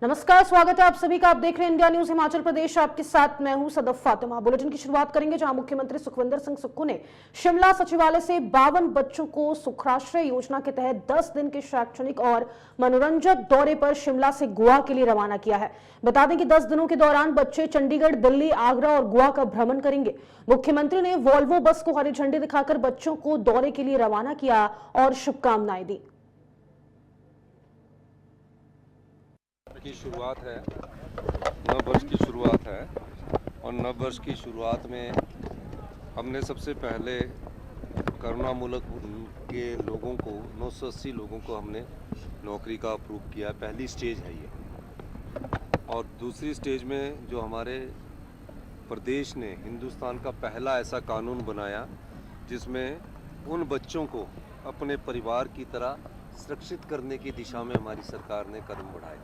नमस्कार, स्वागत है आप सभी का। आप देख रहे हैं इंडिया न्यूज हिमाचल प्रदेश। आपके साथ मैं हूं सदफ फातिमा। बुलेटिन की शुरुआत करेंगे जहां मुख्यमंत्री सुखविंदर सिंह सुक्खू ने शिमला सचिवालय से 52 बच्चों को सुखाश्रय योजना के तहत 10 दिन के शैक्षणिक और मनोरंजक दौरे पर शिमला से गोवा के लिए रवाना किया है। बता दें कि 10 दिनों के दौरान बच्चे चंडीगढ़, दिल्ली, आगरा और गोवा का भ्रमण करेंगे। मुख्यमंत्री ने वॉल्वो बस को हरी झंडी दिखाकर बच्चों को दौरे के लिए रवाना किया और शुभकामनाएं दी। की शुरुआत है, नव वर्ष की शुरुआत है और नव वर्ष की शुरुआत में हमने सबसे पहले करुणा मुल्क के लोगों को 980 लोगों को हमने नौकरी का अप्रूव किया। पहली स्टेज है ये। और दूसरी स्टेज में जो हमारे प्रदेश ने हिंदुस्तान का पहला ऐसा कानून बनाया जिसमें उन बच्चों को अपने परिवार की तरह सुरक्षित करने की दिशा में हमारी सरकार ने कदम बढ़ाए।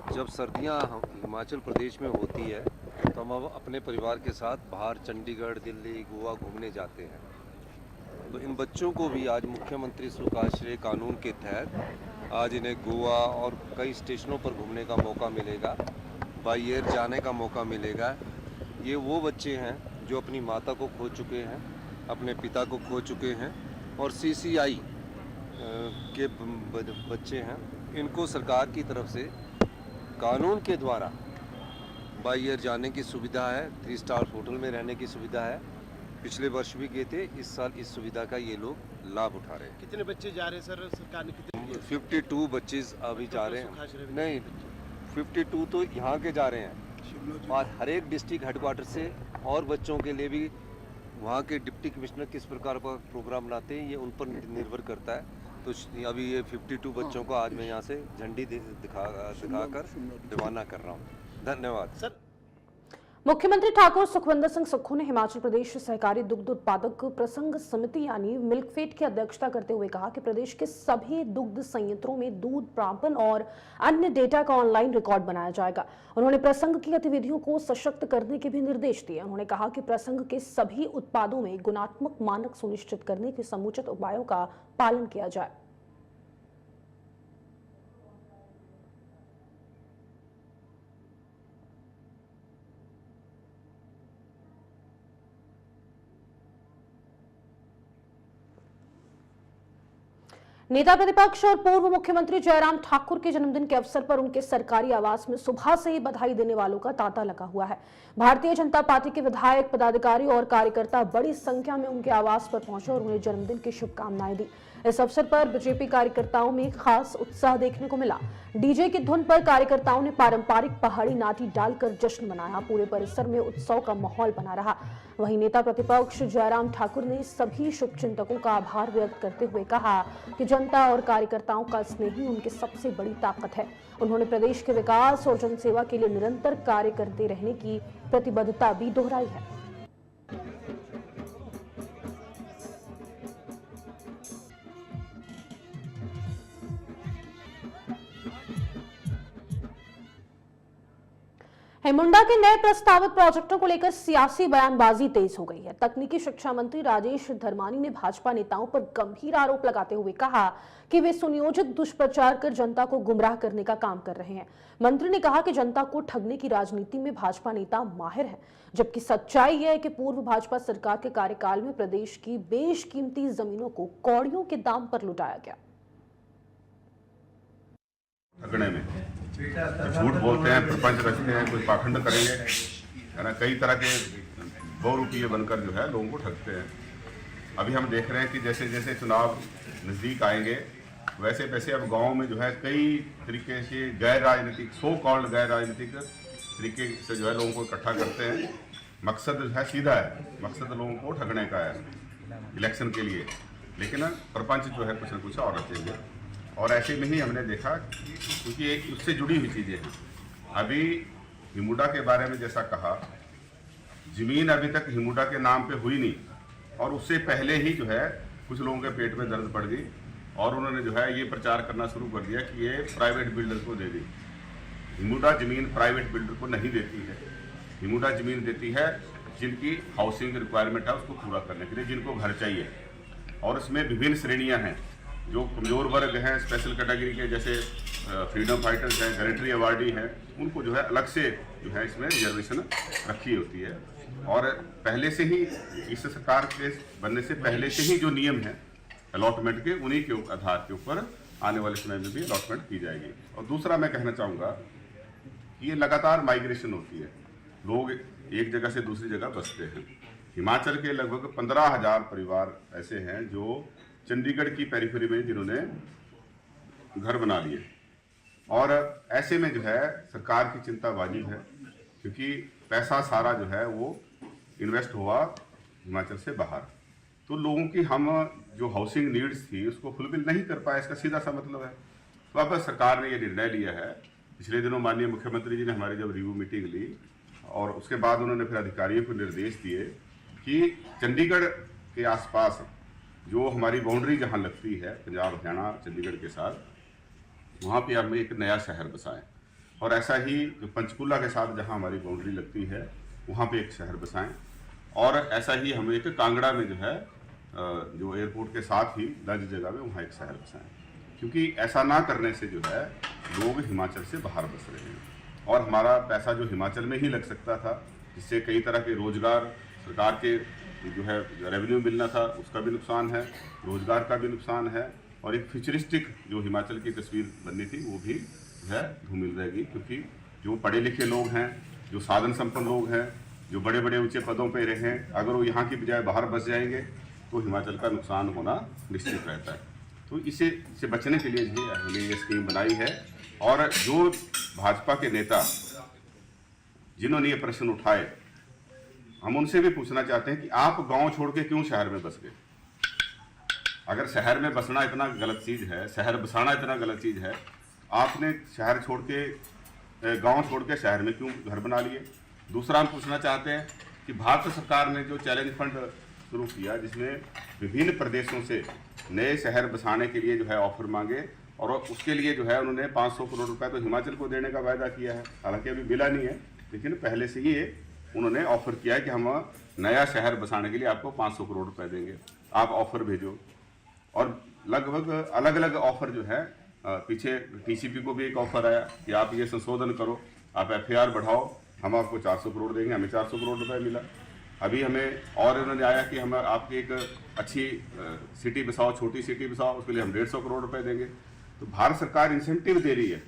जब सर्दियां हिमाचल प्रदेश में होती है तो हम अपने परिवार के साथ बाहर चंडीगढ़, दिल्ली, गोवा घूमने जाते हैं। तो इन बच्चों को भी आज मुख्यमंत्री सुखाश्रय कानून के तहत आज इन्हें गोवा और कई स्टेशनों पर घूमने का मौका मिलेगा, बाई एयर जाने का मौका मिलेगा। ये वो बच्चे हैं जो अपनी माता को खो चुके हैं, अपने पिता को खो चुके हैं और CCI के बच्चे हैं। इनको सरकार की तरफ से कानून के द्वारा बाई एयर जाने की सुविधा है, 3 स्टार होटल में रहने की सुविधा है। पिछले वर्ष भी गए थे, इस साल इस सुविधा का ये लोग लाभ उठा रहे हैं। कितने बच्चे जा रहे हैं सर? सरकार ने कितने? 52 बच्चे अभी जा रहे हैं। नहीं, 52 तो यहाँ के जा रहे हैं और हर एक डिस्ट्रिक्ट हेडक्वार्टर से और बच्चों के लिए भी वहाँ के डिप्टी कमिश्नर किस प्रकार का प्रोग्राम लाते हैं ये उन पर निर्भर करता है। तो अभी ये 52 बच्चों को आज मैं यहाँ से झंडी दिखाकर रवाना कर रहा हूँ। धन्यवाद सर। मुख्यमंत्री ठाकुर सुखविंदर सिंह सुक्खू ने हिमाचल प्रदेश सहकारी दुग्ध उत्पादक प्रसंघ समिति यानी मिल्कफेड की अध्यक्षता करते हुए कहा कि प्रदेश के सभी दुग्ध संयंत्रों में दूध प्रापन और अन्य डेटा का ऑनलाइन रिकॉर्ड बनाया जाएगा। उन्होंने प्रसंघ की गतिविधियों को सशक्त करने के भी निर्देश दिए। उन्होंने कहा कि प्रसंघ के सभी उत्पादों में गुणात्मक मानक सुनिश्चित करने के समुचित उपायों का पालन किया जाए। नेता प्रतिपक्ष और पूर्व मुख्यमंत्री जयराम ठाकुर के जन्मदिन के अवसर पर उनके सरकारी आवास में सुबह से ही बधाई देने वालों का तांता लगा हुआ है। भारतीय जनता पार्टी के विधायक, पदाधिकारी और कार्यकर्ता बड़ी संख्या में उनके आवास पर पहुंचे और उन्हें जन्मदिन की शुभकामनाएं दी। इस अवसर पर बीजेपी कार्यकर्ताओं में खास उत्साह देखने को मिला। डीजे की धुन पर कार्यकर्ताओं ने पारंपरिक पहाड़ी नाटी डालकर जश्न मनाया। पूरे परिसर में उत्सव का माहौल बना रहा। वहीं नेता प्रतिपक्ष जयराम ठाकुर ने सभी शुभचिंतकों का आभार व्यक्त करते हुए कहा कि जनता और कार्यकर्ताओं का स्नेह ही उनकी सबसे बड़ी ताकत है। उन्होंने प्रदेश के विकास और जनसेवा के लिए निरंतर कार्य करते रहने की प्रतिबद्धता भी दोहराई है। हिमुंडा के नए प्रस्तावित प्रोजेक्टों को लेकर सियासी बयानबाजी तेज हो गई है। तकनीकी शिक्षा मंत्री राजेश धर्मानी ने भाजपा नेताओं पर गंभीर आरोप लगाते हुए कहा कि वे सुनियोजित दुष्प्रचार कर जनता को गुमराह करने का काम कर रहे हैं। मंत्री ने कहा कि जनता को ठगने की राजनीति में भाजपा नेता माहिर है, जबकि सच्चाई यह है कि पूर्व भाजपा सरकार के कार्यकाल में प्रदेश की बेशकीमती जमीनों को कौड़ियों के दाम पर लुटाया गया। ठगने में झूठ बोलते हैं, प्रपंच रचते हैं, कोई पाखंड करेंगे, है ना, कई तरह के बहुरूपीय बनकर जो है लोगों को ठगते हैं। अभी हम देख रहे हैं कि जैसे जैसे चुनाव नज़दीक आएंगे वैसे वैसे अब गांव में जो है कई तरीके से गैर राजनीतिक, सो कॉल्ड गैर राजनीतिक तरीके से जो है लोगों को इकट्ठा करते हैं। मकसद जो है सीधा है, मकसद लोगों को ठगने का है इलेक्शन के लिए, लेकिन प्रपंच जो है कुछ न कुछ और रचेंगे। और ऐसे में ही हमने देखा क्योंकि एक उससे जुड़ी हुई चीज़ें हैं। अभी हिमुडा के बारे में जैसा कहा, ज़मीन अभी तक हिमुडा के नाम पे हुई नहीं और उससे पहले ही जो है कुछ लोगों के पेट में दर्द पड़ गई और उन्होंने जो है ये प्रचार करना शुरू कर दिया कि ये प्राइवेट बिल्डर को दे दी। हिमुडा ज़मीन प्राइवेट बिल्डर को नहीं देती है। हिमुडा ज़मीन देती है जिनकी हाउसिंग रिक्वायरमेंट है उसको पूरा करने के लिए, जिनको घर चाहिए। और इसमें विभिन्न श्रेणियाँ हैं। जो कमज़ोर वर्ग हैं, स्पेशल कैटेगरी के, जैसे फ्रीडम फाइटर्स हैं, गैलेंट्री अवार्डी हैं, उनको जो है अलग से जो है इसमें रिजर्वेशन रखी होती है। और पहले से ही इस सरकार के बनने से पहले से ही जो नियम है अलॉटमेंट के, उन्हीं के आधार के ऊपर आने वाले समय में भी अलॉटमेंट की जाएगी। और दूसरा मैं कहना चाहूँगा कि ये लगातार माइग्रेशन होती है, लोग एक जगह से दूसरी जगह बसते हैं। हिमाचल के लगभग 15,000 परिवार ऐसे हैं जो चंडीगढ़ की पेरिफेरी में जिन्होंने घर बना लिए, और ऐसे में जो है सरकार की चिंता वाजिब है, क्योंकि पैसा सारा जो है वो इन्वेस्ट हुआ हिमाचल से बाहर, तो लोगों की हम जो हाउसिंग नीड्स थी उसको फुलफिल नहीं कर पाए, इसका सीधा सा मतलब है। तो अब सरकार ने ये निर्णय लिया है। पिछले दिनों माननीय मुख्यमंत्री जी ने हमारी जब रिव्यू मीटिंग ली और उसके बाद उन्होंने फिर अधिकारियों को निर्देश दिए कि चंडीगढ़ के आसपास जो हमारी बाउंड्री जहाँ लगती है पंजाब हरियाणा चंडीगढ़ के साथ, वहाँ पे हम एक नया शहर बसाएं। और ऐसा ही जो पंचकूला के साथ जहाँ हमारी बाउंड्री लगती है वहाँ पे एक शहर बसाएं। और ऐसा ही हम एक कांगड़ा में जो है जो एयरपोर्ट के साथ ही लंज जगह में वहाँ एक शहर बसाएं, क्योंकि ऐसा ना करने से जो है लोग हिमाचल से बाहर बस रहे हैं और हमारा पैसा जो हिमाचल में ही लग सकता था, जिससे कई तरह के रोजगार सरकार के जो है रेवेन्यू मिलना था उसका भी नुकसान है, रोजगार का भी नुकसान है, और एक फ्यूचरिस्टिक जो हिमाचल की तस्वीर बननी थी वो भी जो है धूमिल रहेगी। क्योंकि जो पढ़े लिखे लोग हैं, जो साधन संपन्न लोग हैं, जो बड़े बड़े ऊंचे पदों पर रहे हैं, अगर वो यहाँ की बजाय बाहर बस जाएंगे तो हिमाचल का नुकसान होना निश्चित रहता है। तो इससे बचने के लिए भी हमने ये स्कीम बनाई है। और जो भाजपा के नेता जिन्होंने ये प्रश्न उठाए, हम उनसे भी पूछना चाहते हैं कि आप गांव छोड़ के क्यों शहर में बस गए? अगर शहर में बसना इतना गलत चीज़ है, शहर बसाना इतना गलत चीज़ है, आपने शहर छोड़ के गांव छोड़ के शहर में क्यों घर बना लिए? दूसरा हम पूछना चाहते हैं कि भारत सरकार ने जो चैलेंज फंड शुरू किया, जिसमें विभिन्न प्रदेशों से नए शहर बसाने के लिए जो है ऑफर मांगे, और उसके लिए जो है उन्होंने 500 करोड़ रुपए तो हिमाचल को देने का वायदा किया है। हालांकि अभी मिला नहीं है, लेकिन पहले से ही उन्होंने ऑफर किया है कि हम नया शहर बसाने के लिए आपको 500 करोड़ रुपए देंगे, आप ऑफर भेजो। और लगभग अलग अलग ऑफर जो है, पीछे टीसीपी को भी एक ऑफर आया कि आप ये संशोधन करो, आप एफआईआर बढ़ाओ, हम आपको 400 करोड़ देंगे, हमें 400 करोड़ रुपए मिला। अभी हमें और उन्होंने आया कि हम आपकी एक अच्छी सिटी बसाओ, छोटी सिटी बसाओ, उसके लिए हम 150 करोड़ रुपए देंगे। तो भारत सरकार इंसेंटिव दे रही है,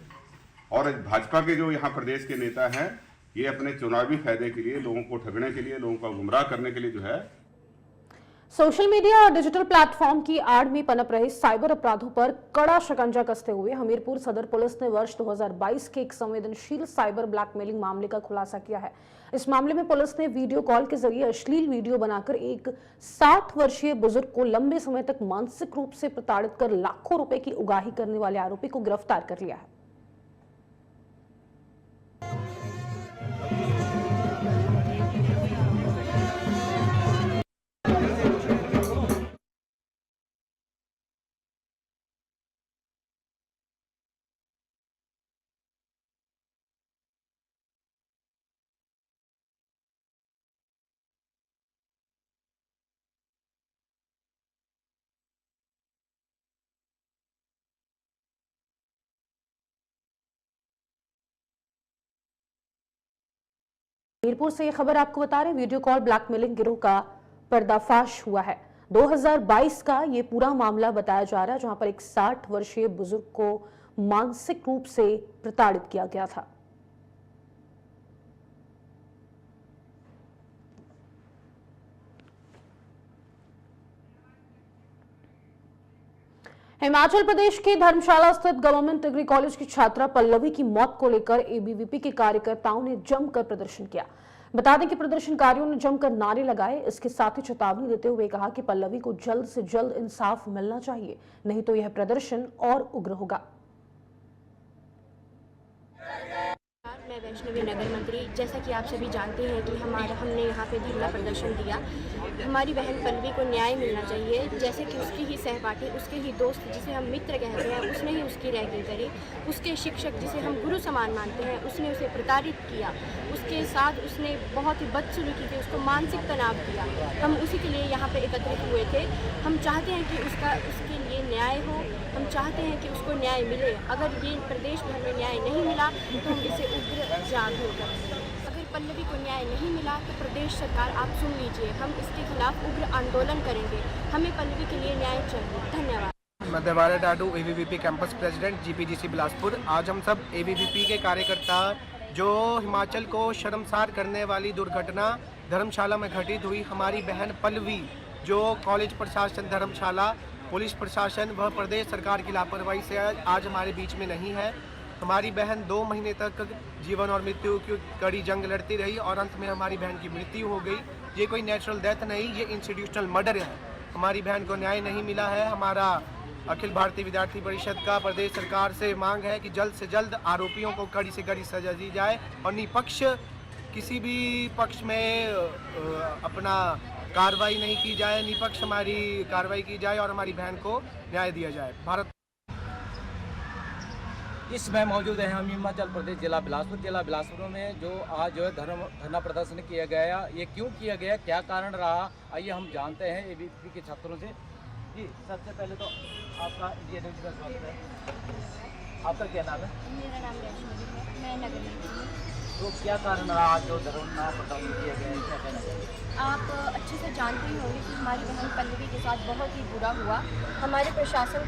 और भाजपा के जो यहाँ प्रदेश के नेता हैं, ये अपने चुनावी फायदे के लिए, लोगों को ठगने के लिए, लोगों को गुमराह करने के लिए जो है सोशल मीडिया और डिजिटल प्लेटफॉर्म की आड़ में पनप रहे साइबर अपराधों पर कड़ा शिकंजा कसते हुए हमीरपुर सदर पुलिस ने वर्ष 2022 के एक संवेदनशील साइबर ब्लैकमेलिंग मामले का खुलासा किया है। इस मामले में पुलिस ने वीडियो कॉल के जरिए अश्लील वीडियो बनाकर एक 60 वर्षीय बुजुर्ग को लंबे समय तक मानसिक रूप से प्रताड़ित कर लाखों रुपए की उगाही करने वाले आरोपी को गिरफ्तार कर लिया है। हमीरपुर से ये खबर आपको बता रहे, वीडियो कॉल ब्लैकमेलिंग गिरोह का पर्दाफाश हुआ है। 2022 का ये पूरा मामला बताया जा रहा है, जहां पर एक 60 वर्षीय बुजुर्ग को मानसिक रूप से प्रताड़ित किया गया था। हिमाचल प्रदेश के धर्मशाला स्थित गवर्नमेंट डिग्री कॉलेज की छात्रा पल्लवी की मौत को लेकर एबीवीपी के कार्यकर्ताओं ने जमकर प्रदर्शन किया। बता दें कि प्रदर्शनकारियों ने जमकर नारे लगाए, इसके साथ ही चेतावनी देते हुए कहा कि पल्लवी को जल्द से जल्द इंसाफ मिलना चाहिए, नहीं तो यह प्रदर्शन और उग्र होगा। मैं वैष्णवी नगर मंत्री, जैसा कि आप सभी जानते हैं कि हमने यहाँ पे धरना प्रदर्शन दिया। हमारी बहन पल्लवी को न्याय मिलना चाहिए, जैसे कि उसकी ही सहपाठी, उसके ही दोस्त जिसे हम मित्र कहते हैं, उसने ही उसकी रैगिंग करी। उसके शिक्षक जिसे हम गुरु समान मानते हैं, उसने उसे प्रताड़ित किया। उसके साथ उसने बहुत ही बदसलूकी की, उसको मानसिक तनाव दिया। हम उसी के लिए यहाँ पे एकत्रित हुए थे। हम चाहते हैं कि उसके लिए न्याय हो। हम हम चाहते हैं कि उसको न्याय मिले। अगर ये प्रदेश भर में न्याय नहीं मिला तो हम इसे उग्र जागरूक करेंगे। अगर पल्लवी को न्याय नहीं मिला तो प्रदेश सरकार आप सुन लीजिए, हम इसके खिलाफ उग्र आंदोलन करेंगे। हमें पल्लवी के लिए न्याय चाहिए। धन्यवाद। मैं Devare Dadu ABVP campus president GPGC Bilaspur. आज हम सब ABVP के कार्यकर्ता जो हिमाचल को शर्मसार करने वाली दुर्घटना धर्मशाला में घटित हुई, हमारी बहन पल्लवी जो कॉलेज प्रशासन, धर्मशाला पुलिस प्रशासन व प्रदेश सरकार की लापरवाही से आज हमारे बीच में नहीं है। हमारी बहन 2 महीने तक जीवन और मृत्यु की कड़ी जंग लड़ती रही और अंत में हमारी बहन की मृत्यु हो गई। ये कोई नेचुरल डेथ नहीं, ये इंस्टीट्यूशनल मर्डर है। हमारी बहन को न्याय नहीं मिला है। हमारा अखिल भारतीय विद्यार्थी परिषद का प्रदेश सरकार से मांग है कि जल्द से जल्द आरोपियों को कड़ी से कड़ी सजा दी जाए और निपक्ष किसी भी पक्ष में अपना कार्रवाई नहीं की जाए, निपक्ष हमारी कार्रवाई की जाए और हमारी बहन को न्याय दिया जाए। भारत इसमें मौजूद है हम हिमाचल प्रदेश जिला बिलासपुर में जो आज जो है धरना प्रदर्शन किया गया। ये क्यों किया गया, क्या कारण रहा, आइए हम जानते हैं ABVP के छात्रों से। जी सबसे पहले तो आपका इंडिया न्यूज़ का स्वागत है। आपका क्या नाम है? मेरा नाम वैष्णवी है, मैं नगर निगम हूँ। तो क्या कारण रहा आज जो धरना प्रदर्शन किया गया है, क्या कहना चाहिए? आप अच्छे से जानते ही होंगे कि हमारी बहन पल्लवी के साथ बहुत ही बुरा हुआ। हमारा प्रशासन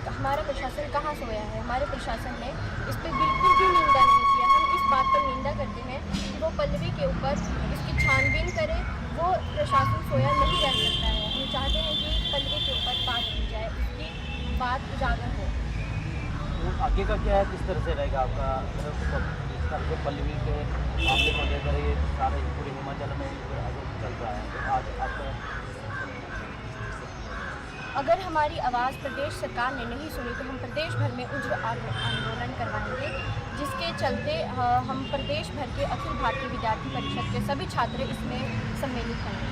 कहाँ सोया है? हमारे प्रशासन ने इस पर बिल्कुल भी निंदा नहीं किया। हम इस बात पर निंदा करते हैं कि वो पल्लवी के ऊपर इसकी छानबीन करे। वो प्रशासन सोया नहीं रह सकता है। हम चाहते हैं कि पल्लवी के ऊपर बात की जाए, उसकी बात उजागर हो। तो आगे का क्या है, किस तरह से रहेगा आपका इस तरह से पल्लवी के मामले को लेकर ये सारे पूरे हिमाचल में चल रहा है? तो आज आप अगर हमारी आवाज़ प्रदेश सरकार ने नहीं सुनी तो हम प्रदेश भर में उग्र आंदोलन करवाएंगे, जिसके चलते हम प्रदेश भर के अखिल भारतीय विद्यार्थी परिषद के सभी छात्र इसमें सम्मिलित होंगे।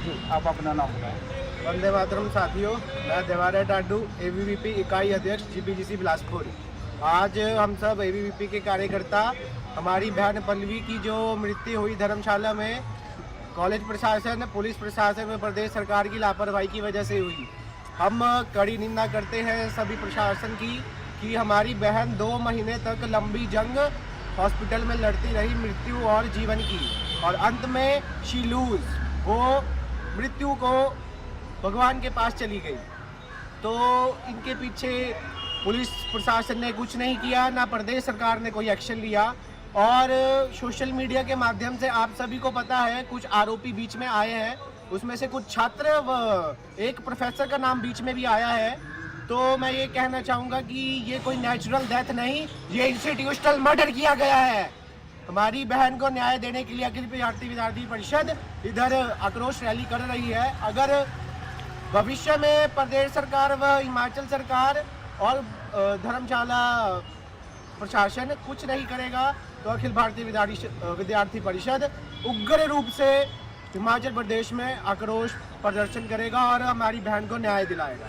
जी आप अपना नाम बताएं। वंदे मातरम साथियों, मैं देवारे डाडू ABVP इकाई अध्यक्ष GPGC बिलासपुर। आज हम सब ABVP के कार्यकर्ता, हमारी बहन पल्लवी की जो मृत्यु हुई धर्मशाला में कॉलेज प्रशासन, पुलिस प्रशासन में प्रदेश सरकार की लापरवाही की वजह से हुई। हम कड़ी निंदा करते हैं सभी प्रशासन की कि हमारी बहन 2 महीने तक लंबी जंग हॉस्पिटल में लड़ती रही, मृत्यु और जीवन की, और अंत में शी लूज, वो मृत्यु को भगवान के पास चली गई। तो इनके पीछे पुलिस प्रशासन ने कुछ नहीं किया, ना प्रदेश सरकार ने कोई एक्शन लिया। और सोशल मीडिया के माध्यम से आप सभी को पता है कुछ आरोपी बीच में आए हैं, उसमें से कुछ छात्र व एक प्रोफेसर का नाम बीच में भी आया है। तो मैं ये कहना चाहूँगा कि ये कोई नेचुरल डेथ नहीं, ये इंस्टीट्यूशनल मर्डर किया गया है। हमारी बहन को न्याय देने के लिए अखिल भारतीय विद्यार्थी परिषद इधर आक्रोश रैली कर रही है। अगर भविष्य में प्रदेश सरकार व हिमाचल सरकार और धर्मशाला प्रशासन कुछ नहीं करेगा तो अखिल भारतीय विद्यार्थी परिषद उग्र रूप से हिमाचल प्रदेश में आक्रोश प्रदर्शन करेगा और हमारी बहन को न्याय दिलाएगा।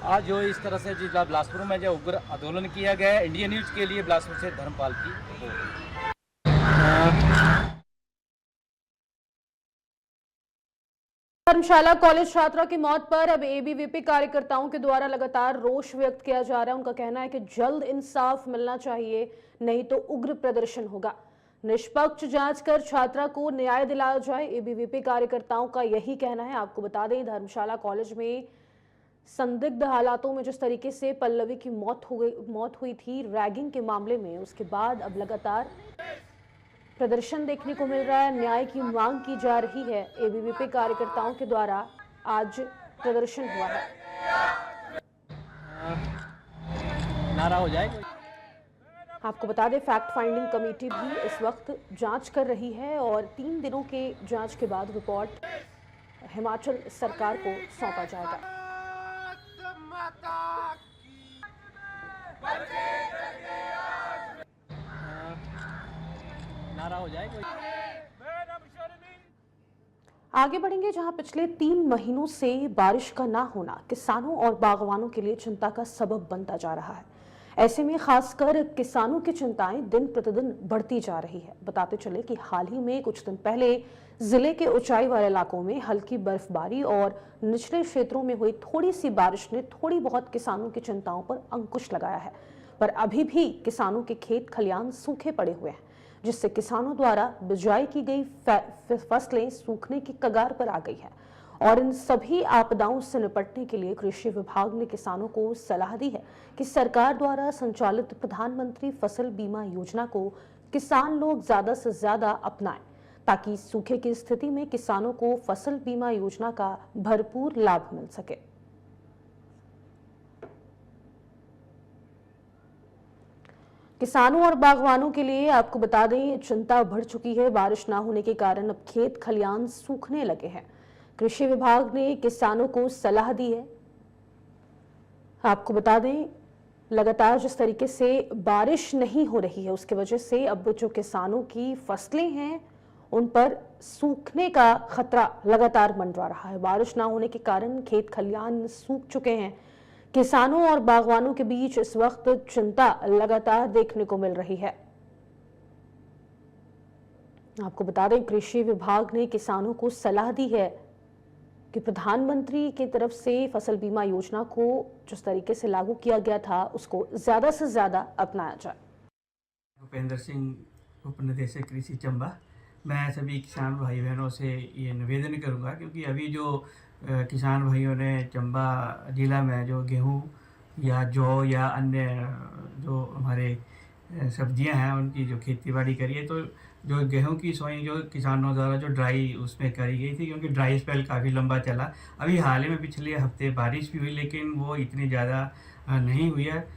आज जो इस तरह से जिला बिलासपुर में जो उग्र आंदोलन किया गया है, इंडिया न्यूज़ के लिए बिलासपुर से धर्मपाल की रिपोर्ट। धर्मशाला कॉलेज छात्रा की मौत पर अब ABVP कार्यकर्ताओं के द्वारा लगातार रोष व्यक्त किया जा रहा है। उनका कहना है कि जल्द इंसाफ मिलना चाहिए, नहीं तो उग्र प्रदर्शन होगा। निष्पक्ष जांच कर छात्रा को न्याय दिलाया जाए, ABVP कार्यकर्ताओं का यही कहना है। आपको बता दें, धर्मशाला कॉलेज में संदिग्ध हालातों में जिस तरीके से पल्लवी की मौत हुई थी रैगिंग के मामले में, उसके बाद अब लगातार प्रदर्शन देखने को मिल रहा है, न्याय की मांग की जा रही है। ABVP कार्यकर्ताओं के द्वारा आज प्रदर्शन हुआ है। नारा हो जाएगा। आपको बता दें, फैक्ट फाइंडिंग कमेटी भी इस वक्त जांच कर रही है और 3 दिनों के जांच के बाद रिपोर्ट हिमाचल सरकार को सौंपा जाएगा। नारा हो जाएगा। आगे बढ़ेंगे, जहां पिछले 3 महीनों से बारिश का ना होना किसानों और बागवानों के लिए चिंता का सबब बनता जा रहा है। ऐसे में खासकर किसानों की चिंताएं दिन प्रतिदिन बढ़ती जा रही है। बताते चले कि हाल ही में कुछ दिन पहले जिले के ऊंचाई वाले इलाकों में हल्की बर्फबारी और निचले क्षेत्रों में हुई थोड़ी सी बारिश ने थोड़ी बहुत किसानों की चिंताओं पर अंकुश लगाया है, पर अभी भी किसानों के खेत खलियान सूखे पड़े हुए हैं, जिससे किसानों द्वारा बिजाई की गई फसलें सूखने की कगार पर आ गई है। और इन सभी आपदाओं से निपटने के लिए कृषि विभाग ने किसानों को सलाह दी है कि सरकार द्वारा संचालित प्रधानमंत्री फसल बीमा योजना को किसान लोग ज्यादा से ज्यादा अपनाएं, ताकि सूखे की स्थिति में किसानों को फसल बीमा योजना का भरपूर लाभ मिल सके। किसानों और बागवानों के लिए आपको बता दें, चिंता बढ़ चुकी है। बारिश ना होने के कारण अब खेत खलियान सूखने लगे हैं। कृषि विभाग ने किसानों को सलाह दी है। आपको बता दें, लगातार जिस तरीके से बारिश नहीं हो रही है उसकी वजह से अब जो किसानों की फसलें हैं उन पर सूखने का खतरा लगातार मंडरा रहा है। बारिश ना होने के कारण खेत खलियान सूख चुके हैं। किसानों और बागवानों के बीच इस वक्त चिंता लगातार देखने को मिल रही है। आपको बता दें, कृषि विभाग ने किसानों को सलाह दी है कि प्रधानमंत्री की तरफ से फसल बीमा योजना को जिस तरीके से लागू किया गया था उसको ज्यादा से ज्यादा अपनाया जाए। भूपेंद्र सिंह, उप निदेशक कृषि चंबा। मैं सभी किसान भाई बहनों से ये निवेदन करूंगा, क्योंकि अभी जो किसान भाइयों ने चंबा जिला में जो गेहूं या जौ या अन्य जो हमारे सब्जियां हैं उनकी जो खेतीबाड़ी करी है, तो जो गेहूं की सोई जो किसानों द्वारा जो ड्राई उसमें करी गई थी, क्योंकि ड्राई स्पेल काफ़ी लंबा चला। अभी हाल ही में पिछले हफ्ते बारिश भी हुई, लेकिन वो इतनी ज़्यादा नहीं हुई है।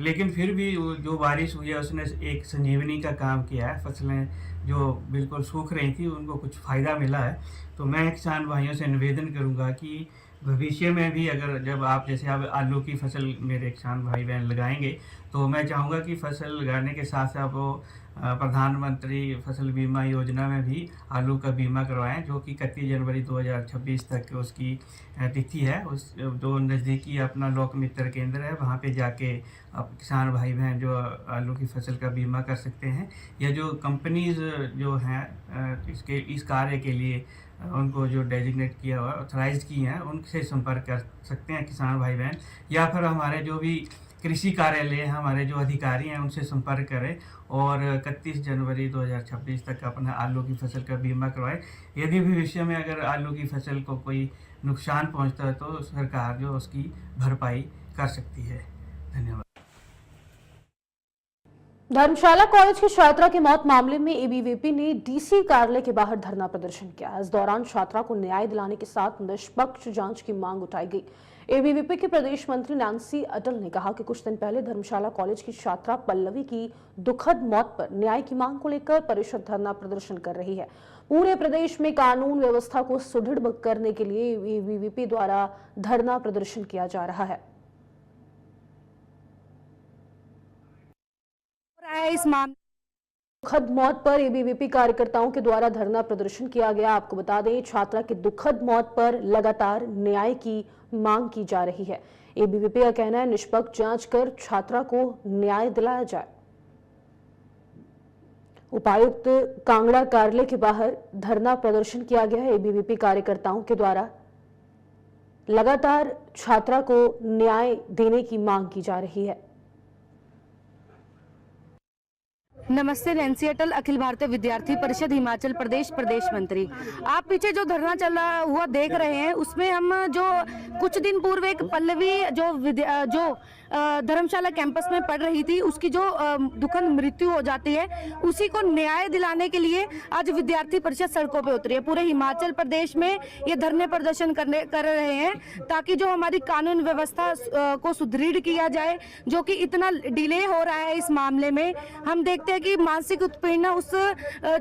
लेकिन फिर भी जो बारिश हुई है उसने एक संजीवनी का काम किया है। फसलें जो बिल्कुल सूख रही थी उनको कुछ फ़ायदा मिला है। तो मैं किसान भाइयों से निवेदन करूंगा कि भविष्य में भी अगर जब आप जैसे आप आलू की फसल मेरे किसान भाई बहन लगाएंगे, तो मैं चाहूँगा कि फसल लगाने के साथ साथ वो प्रधानमंत्री फसल बीमा योजना में भी आलू का बीमा करवाएं, जो कि 31 जनवरी 2026 तक उसकी तिथि है। उस जो नज़दीकी अपना लोक मित्र केंद्र है वहाँ पे जाके आप किसान भाई बहन जो आलू की फसल का बीमा कर सकते हैं, या जो कंपनीज जो हैं इस कार्य के लिए उनको जो डेजिग्नेट किया हुआ ऑथराइज की हैं उनसे संपर्क कर सकते हैं किसान भाई बहन, या फिर हमारे जो भी कृषि कार्यालय हमारे जो अधिकारी हैं उनसे संपर्क करें और 31 जनवरी 2026 तक अपना आलू की फसल का बीमा करवाएं। यदि भविष्य में अगर आलू की फसल को कोई नुकसान पहुंचता है तो सरकार जो उसकी भरपाई कर सकती है। धन्यवाद। धर्मशाला कॉलेज की छात्रा की मौत मामले में एबीवीपी ने डीसी कार्यालय के बाहर धरना प्रदर्शन किया। इस दौरान छात्रा को न्याय दिलाने के साथ निष्पक्ष जांच की मांग उठाई गई। एबीवीपी के प्रदेश मंत्री नैन्सी अटल ने कहा कि कुछ दिन पहले धर्मशाला कॉलेज की छात्रा पल्लवी की दुखद मौत पर न्याय की मांग को लेकर परिषद धरना प्रदर्शन कर रही है। पूरे प्रदेश में कानून व्यवस्था को सुदृढ़ करने के लिए एबीवीपी द्वारा धरना प्रदर्शन किया जा रहा है। इस मामले दुखद मौत पर एबीवीपी कार्यकर्ताओं के द्वारा धरना प्रदर्शन किया गया। आपको बता दें, छात्रा की दुखद मौत पर लगातार न्याय की मांग की जा रही है। एबीवीपी का कहना है निष्पक्ष जांच कर छात्रा को न्याय दिलाया जाए। उपायुक्त कांगड़ा कार्यालय के बाहर धरना प्रदर्शन किया गया है। एबीवीपी कार्यकर्ताओं के द्वारा लगातार छात्रा को न्याय देने की मांग की जा रही है। नमस्ते, नैन्सी अटल, अखिल भारतीय विद्यार्थी परिषद हिमाचल प्रदेश प्रदेश मंत्री। आप पीछे जो धरना चला हुआ देख रहे हैं उसमें हम जो कुछ दिन पूर्व एक पल्लवी जो धर्मशाला कैंपस में पढ़ रही थी उसकी जो दुखद मृत्यु हो जाती है उसी को न्याय दिलाने के लिए आज विद्यार्थी परिषद सड़कों पे उतरी है। पूरे हिमाचल प्रदेश में ये धरने प्रदर्शन कर रहे हैं ताकि जो हमारी कानून व्यवस्था को सुदृढ़ किया जाए, जो कि इतना डिले हो रहा है इस मामले में। हम देखते हैं कि मानसिक उत्पीड़ना उस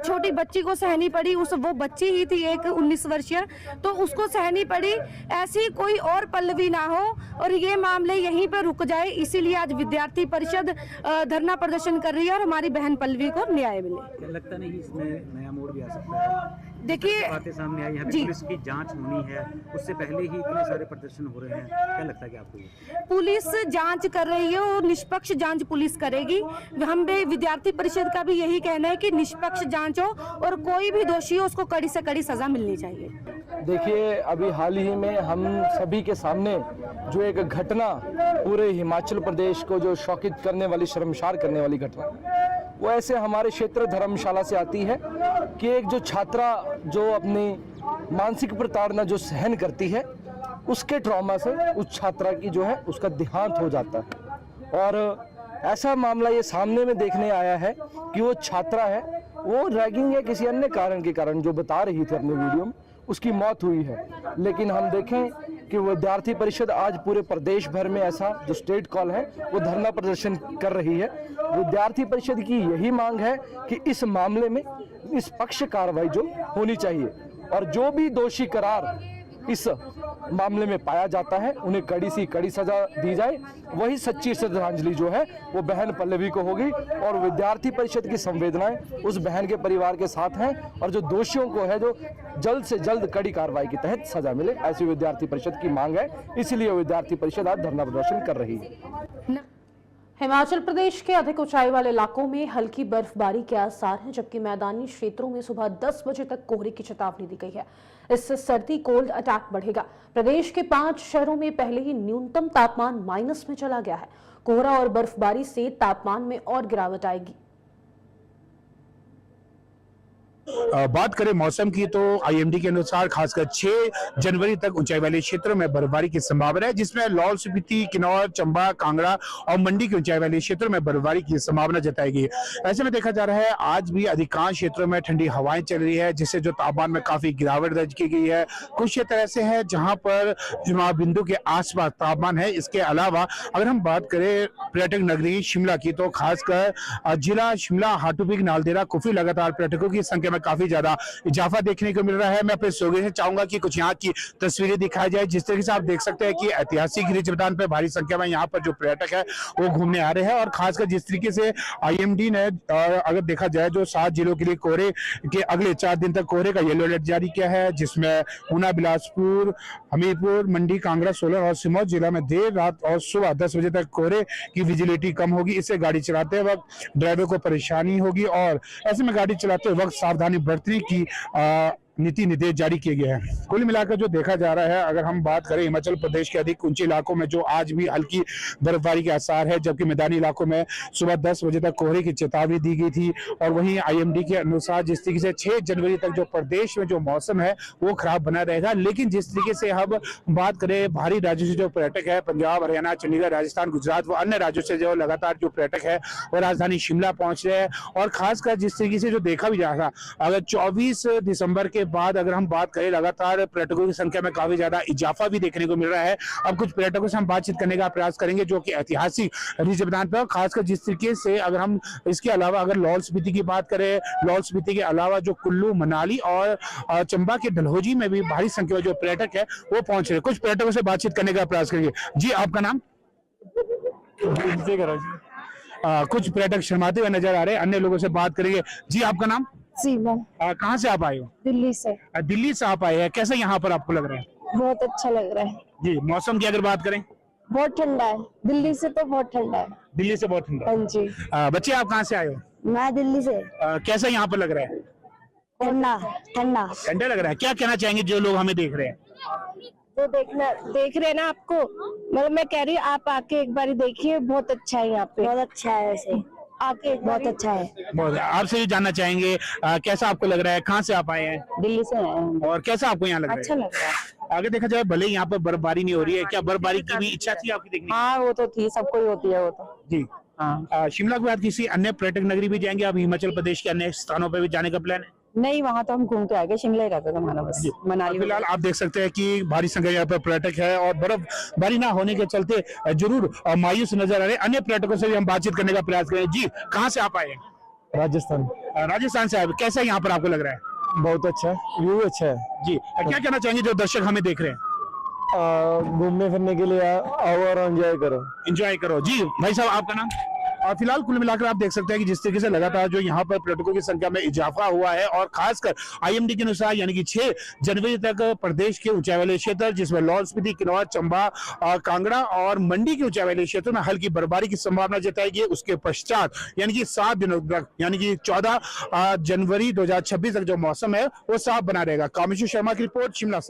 छोटी बच्ची को सहनी पड़ी, वो बच्ची ही थी एक 19 वर्षीय, तो उसको सहनी पड़ी। ऐसी कोई और पल्लवी ना हो और ये मामले यहीं पर रुक जाए, इसीलिए आज विद्यार्थी परिषद धरना प्रदर्शन कर रही है और हमारी बहन पल्लवी को न्याय मिले। लगता नहीं इसमें नया मोड़ भी आ सकता है? देखिए बातें सामने आई है, जी। पुलिस की जांच होनी है, उससे पहले ही इतने सारे प्रदर्शन हो रहे हैं, क्या लगता है कि आपको ये? पुलिस जांच कर रही है और निष्पक्ष जांच पुलिस करेगी। हम भी विद्यार्थी परिषद का भी यही कहना है कि निष्पक्ष जांच हो और कोई भी दोषी हो उसको कड़ी से कड़ी सजा मिलनी चाहिए। देखिए, अभी हाल ही में हम सभी के सामने जो एक घटना पूरे हिमाचल प्रदेश को जो शौकित करने वाली, शर्मसार करने वाली घटना, वो ऐसे हमारे क्षेत्र धर्मशाला से आती है कि एक जो छात्रा जो अपनी मानसिक प्रताड़ना जो सहन करती है, उसके ट्रॉमा से उस छात्रा की जो है उसका देहांत हो जाता है। और ऐसा मामला ये सामने में देखने आया है कि वो छात्रा है, वो रैगिंग या किसी अन्य कारण के कारण जो बता रही थी अपने वीडियो में, उसकी मौत हुई है। लेकिन हम देखें कि विद्यार्थी परिषद आज पूरे प्रदेश भर में ऐसा जो स्टेट कॉल है वो धरना प्रदर्शन कर रही है। विद्यार्थी परिषद की यही मांग है कि इस मामले में निष्पक्ष कार्रवाई जो होनी चाहिए और जो भी दोषी करार इस मामले में पाया जाता है उन्हें कड़ी सी कड़ी सजा दी जाए। वही सच्ची श्रद्धांजलि जो है वो बहन पल्लवी को होगी और विद्यार्थी परिषद की संवेदनाएं उस बहन के परिवार के साथ हैं और जो दोषियों को है जो जल्द से जल्द कड़ी कार्रवाई के तहत सजा मिले, ऐसी विद्यार्थी परिषद की मांग है। इसलिए विद्यार्थी परिषद आज धरना प्रदर्शन कर रही है। हिमाचल प्रदेश के अधिक ऊंचाई वाले इलाकों में हल्की बर्फबारी के आसार हैं, जबकि मैदानी क्षेत्रों में सुबह 10 बजे तक कोहरे की चेतावनी दी गई है। इससे सर्दी कोल्ड अटैक बढ़ेगा। प्रदेश के 5 शहरों में पहले ही न्यूनतम तापमान माइनस में चला गया है। कोहरा और बर्फबारी से तापमान में और गिरावट आएगी। बात करें मौसम की तो आईएमडी के अनुसार खासकर 6 जनवरी तक ऊंचाई वाले क्षेत्रों में बर्फबारी की संभावना है, जिसमें लाहौल स्पीति, किन्नौर, चंबा, कांगड़ा और मंडी के ऊंचाई वाले क्षेत्रों में बर्फबारी की संभावना जताई गई है। ऐसे में देखा जा रहा है आज भी अधिकांश क्षेत्रों में ठंडी हवाएं चल रही है, जिससे जो तापमान में काफी गिरावट दर्ज की गई है। कुछ क्षेत्र ऐसे हैं जहां पर हिमालय बिंदु के आसपास तापमान है। इसके अलावा अगर हम बात करें पर्यटक नगरी शिमला की तो खासकर जिला शिमला, हाटूपीक, नालदेहरा, कुफरी लगातार पर्यटकों की संख्या काफी ज्यादा इजाफा देखने को मिल रहा है। मैं अपने सहयोगी से चाहूंगा कि कुछ यहाँ की तस्वीरें दिखाई जाए। जिस तरीके से आप देख सकते हैं कि ऐतिहासिक रिज मैदान पर भारी संख्या में यहाँ पर जो पर्यटक है वो घूमने आ रहे हैं और खासकर जिस तरीके से आईएमडी ने अगर देखा जाए जो 7 जिलों के लिए कोहरे के अगले 4 दिन तक कोहरे का येलो अलर्ट जारी किया है, जिसमें ऊना, बिलासपुर, हमीरपुर, मंडी, कांगड़ा, सोलन और सिरमौर जिला में देर रात और सुबह 10 बजे तक कोहरे की विजिबिलिटी कम होगी। इससे गाड़ी चलाते वक्त ड्राइवर को परेशानी होगी और ऐसे में गाड़ी चलाते वक्त सावधानी बरतने की नीति निर्देश जारी किए गए हैं। कुल मिलाकर जो देखा जा रहा है, अगर हम बात करें हिमाचल प्रदेश के अधिक ऊंचे इलाकों में जो आज भी हल्की बर्फबारी के आसार है, जबकि मैदानी इलाकों में सुबह 10 बजे तक कोहरे की चेतावनी दी गई थी। और वहीं आईएमडी के अनुसार जिस तरीके से 6 जनवरी तक जो प्रदेश में जो मौसम है वो खराब बना रहेगा। लेकिन जिस तरीके से हम बात करें बाहरी राज्यों से जो पर्यटक है, पंजाब, हरियाणा, चंडीगढ़, राजस्थान, गुजरात व अन्य राज्यों से जो लगातार जो पर्यटक है वो राजधानी शिमला पहुंच रहे हैं। और खासकर जिस तरीके से जो देखा भी जा रहा, अगर 24 दिसंबर के बाद अगर हम बात करें लगातार पर्यटकों की संख्या में काफी ज्यादा इजाफा भी देखने को मिल रहा है। अब कुछ पर्यटकों से हम बातचीत करने का प्रयास करेंगे जो कि ऐतिहासिक रिज मैदान पर, खासकर जिस तरीके से अगर हम इसके अलावा अगर लाहौल स्पीति की बात करें, लाहौल स्पीति के अलावा जो कुल्लू, मनाली और चंबा के डलहौजी में भी भारी संख्या में जो पर्यटक है वो पहुंच रहे। कुछ पर्यटकों से बातचीत करने का प्रयास करेंगे। जी, आपका नाम? कुछ पर्यटक शर्माते हुए नजर आ रहे हैं, अन्य लोगों से बात करेंगे। जी, आपका नाम? सीमन। कहाँ से आप आए हो? दिल्ली से। दिल्ली से आप आए हैं, कैसा यहाँ पर आपको लग रहा है? बहुत अच्छा लग रहा है जी। मौसम की अगर बात करें? बहुत ठंडा है, दिल्ली से तो बहुत ठंडा है। दिल्ली से बहुत ठंडा? हाँ जी। बच्चे आप कहाँ से आए हो? मैं दिल्ली से। कैसा यहाँ पर लग रहा है? ठंडा ठंडा ठंडा लग रहा है। क्या कहना चाहेंगे जो लोग हमें देख रहे हैं? तो देख रहे हैं ना आपको, मतलब मैं कह रही हूँ आप आके एक बार देखिए, बहुत अच्छा है यहाँ पे। बहुत अच्छा है वैसे, आके बहुत अच्छा है। आपसे भी जानना चाहेंगे कैसा आपको लग रहा है? कहाँ से आप आए हैं? दिल्ली से आए हैं। और कैसा आपको यहाँ लग रहा है? अच्छा लग रहा है। आगे देखा जाए भले यहाँ पर बर्फबारी नहीं हो रही है, क्या बर्फबारी की भी इच्छा थी आपकी देखने? हाँ वो तो थी, सबको ही होती है वो तो। जी हाँ। शिमला के बाद किसी अन्य पर्यटक नगरी भी जाएंगे आप? हिमाचल प्रदेश के अन्य स्थानों पर भी जाने का प्लान है? नहीं, वहाँ तो हम घूम के आ गए, शिमला ही रहता था हमारा बस। मनाली फिलहाल आप देख सकते हैं कि भारी संख्या यहाँ पर पर्यटक है और बर्फबारी ना होने के चलते जरूर मायूस नजर आ रहे हैं। अन्य पर्यटकों से भी हम बातचीत करने का प्रयास करें। जी, कहाँ से आप आए हैं? राजस्थान। राजस्थान से आए। कैसा यहाँ पर आपको लग रहा है? बहुत अच्छा, व्यू अच्छा है। जी, क्या कहना चाहेंगे जो दर्शक हमें देख रहे हैं? घूमने फिरने के लिए आओ और एंजॉय करो। एंजॉय करो। जी भाई साहब, आपका नाम? और फिलहाल कुल मिलाकर आप देख सकते हैं कि जिस तरीके से लगातार जो यहाँ पर पर्यटकों की संख्या में इजाफा हुआ है और खासकर आईएमडी के अनुसार यानी कि 6 जनवरी तक प्रदेश के ऊंचाई वाले क्षेत्र जिसमें लाहौल स्पीति, किन्नौर, चंबा, कांगड़ा और मंडी के ऊंचाई वाले क्षेत्रों में हल्की बर्फबारी की संभावना जताई गई। उसके पश्चात यानी कि 7 दिनों तक यानी कि 14 जनवरी 2026 तक जो मौसम है वो साफ बना रहेगा। कामेश्वर शर्मा की रिपोर्ट शिमला से।